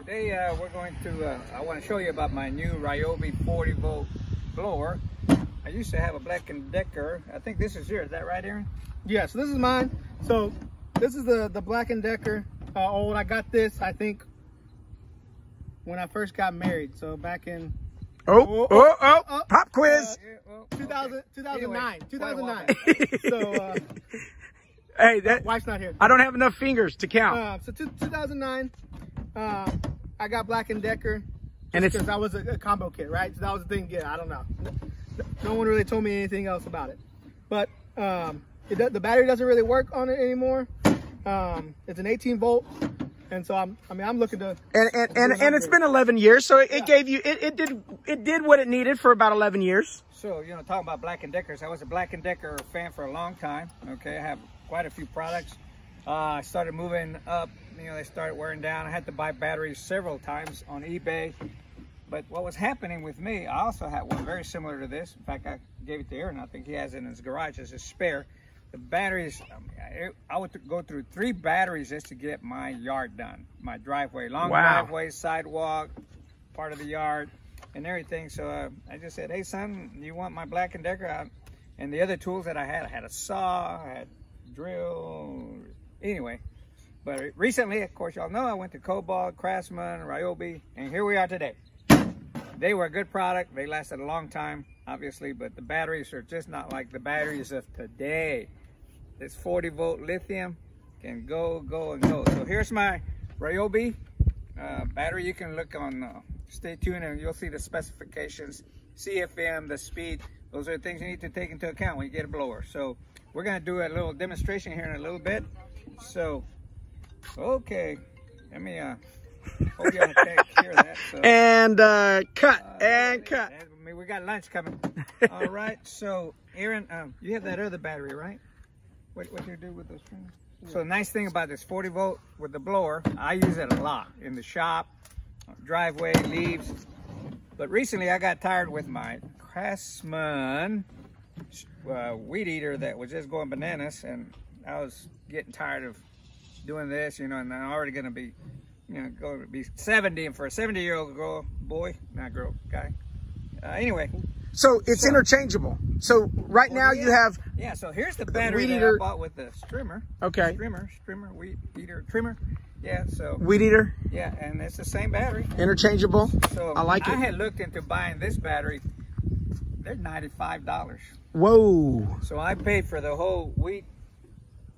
Today we're going to, I want to show you about my new Ryobi 40-volt blower. I used to have a Black & Decker. I think this is yours. Is that right, Aaron? Yeah, so this is mine. So this is the Black & Decker old. I got this, I think, when I first got married. So back in... Pop quiz. 2009. So... Hey, that wife's not here. I don't have enough fingers to count. So 2009, I got Black & Decker, and it's because I was a combo kit, right? So that was the thing. Yeah, I don't know. No one really told me anything else about it. But the battery doesn't really work on it anymore. It's an 18 volt, and so I'm looking to. And it's been 11 years, so it gave you it did what it needed for about 11 years. So talking about Black & Deckers, I was a Black & Decker fan for a long time. Okay, I have quite a few products. I started moving up, they started wearing down. I had to buy batteries several times on eBay. But what was happening with me, I also had one very similar to this. In fact, I gave it to Aaron. I think he has it in his garage as a spare. The batteries, I would go through 3 batteries just to get my yard done. My driveway, long driveway, sidewalk, part of the yard, and everything. So I just said, hey son, you want my Black & Decker? And the other tools that I had a saw, I had drill, anyway. But recently, of course, y'all know I went to Cobalt, Craftsman, Ryobi, and here we are today. They were a good product. They lasted a long time, obviously, but the batteries are just not like the batteries of today. This 40-volt lithium can go, and go. So here's my Ryobi battery. You can look on, stay tuned, and you'll see the specifications, CFM, the speed. Those are the things you need to take into account when you get a blower. So we're going to do a little demonstration here in a little bit. So, okay, let me hope you take care of that. So, and cut. We got lunch coming. All right, so Aaron, you have that other battery, right? What do you do with those things? So the nice thing about this 40-volt with the blower, I use it a lot in the shop, driveway, leaves. But recently I got tired with my Craftsman weed eater that was just going bananas, and I was getting tired of doing this, and I'm already going to be, going to be 70, and for a 70-year-old guy. Anyway. So it's interchangeable. So right now you have... Yeah, so here's the battery that I bought with the strimmer. Okay. Strimmer, weed eater, trimmer. Yeah, so... Weed eater? Yeah, and it's the same battery. Interchangeable? So I like it. I had looked into buying this battery. They're $95. Whoa. So I paid for the whole weed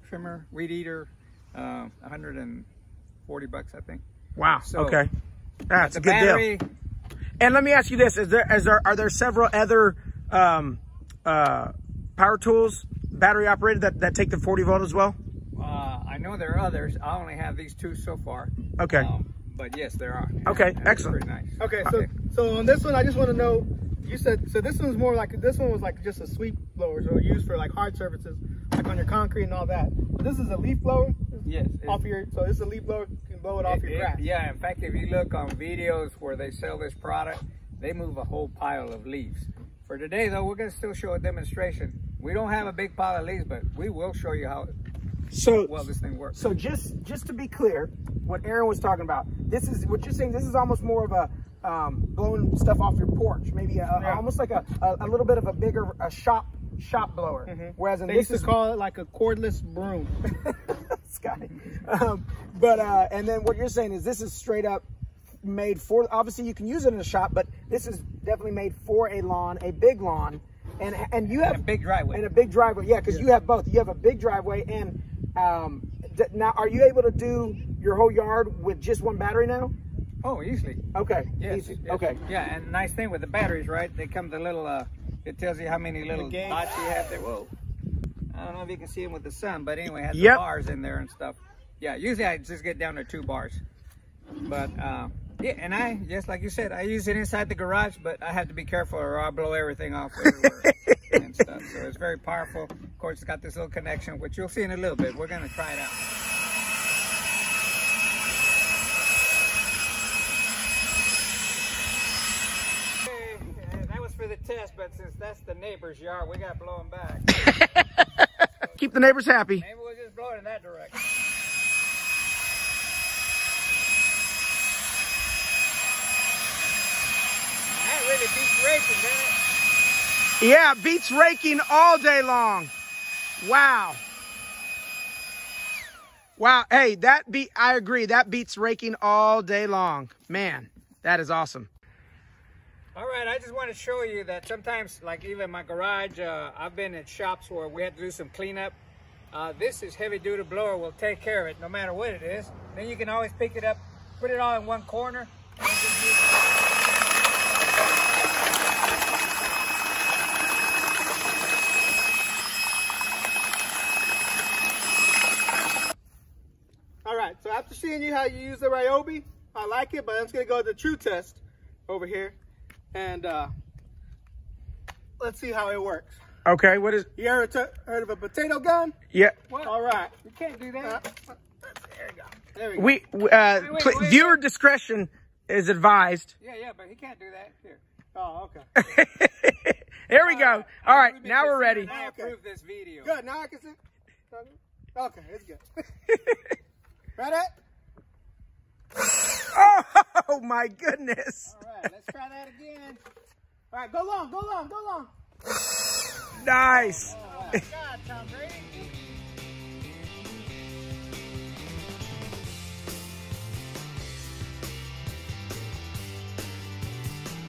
trimmer, weed eater, 140 bucks, I think. Wow, so okay. That's a good battery, deal. And let me ask you this, are there several other power tools, battery operated, that take the 40 volt as well? I know there are others. I only have these 2 so far. Okay. But yes, there are. Okay, and excellent. Pretty nice. Okay, so on this one, I just want to know, you said, so this one was like just a sweep blower, so used for like hard surfaces, like on your concrete and all that. But this is a leaf blower? Yes. So this is a leaf blower, you can blow it off your grass. Yeah, in fact, if you look on videos where they sell this product, they move a whole pile of leaves. For today, though, we're going to still show a demonstration. We don't have a big pile of leaves, but we will show you how well this thing works. So just to be clear, what Aaron was talking about, this is what you're saying. This is almost more of a blowing stuff off your porch, maybe almost like a little bit of a bigger shop blower. Whereas they used to call it like a cordless broom. Scotty. And then what you're saying is this is straight up made for, obviously you can use it in a shop, but this is definitely made for a lawn, a big lawn, and you have a big driveway. And a big driveway, yeah, because you have both. You have a big driveway, and now are you able to do your whole yard with just one battery now? Oh, easily. Okay. Yes, easy. Yes. Okay. Yeah, and nice thing with the batteries, right? They come with a little. It tells you how many little dots you have there. Whoa. I don't know if you can see them with the sun, but anyway, it has the bars in there and stuff. Yeah, usually I just get down to 2 bars. But yeah, and I, just like you said, I use it inside the garage, but I have to be careful or I'll blow everything off everywhere and stuff. So it's very powerful. Of course, it's got this little connection, which you'll see in a little bit. We're going to try it out. Okay, that was for the test, but since that's the neighbor's yard, we got to blow them back. Keep the neighbors happy. Maybe we'll just blow it in that direction. really beats raking, doesn't it? Yeah, beats raking all day long. Wow. Wow. Hey, I agree. That beats raking all day long. Man, that is awesome. All right, I just want to show you that sometimes, like even my garage, I've been in shops where we had to do some cleanup. This is heavy-duty blower will take care of it no matter what it is. Then you can always pick it up, put it all in one corner, and just use it. All right, so after seeing you how you use the Ryobi, I like it, but I'm just gonna go to the true test over here, and let's see how it works. Okay, what is? You ever heard of a potato gun? Yeah. What? All right. You can't do that. There you go. There we go. Wait. Viewer discretion is advised. Yeah, but he can't do that. Here. Oh, okay. There we go. All right, now we're ready. I approve this video. Good. Now I can see. Okay, it's good. Ready? Oh my goodness. All right, let's try that again. All right, go long, go long, go long. Nice. Oh, my God, Tom Brady.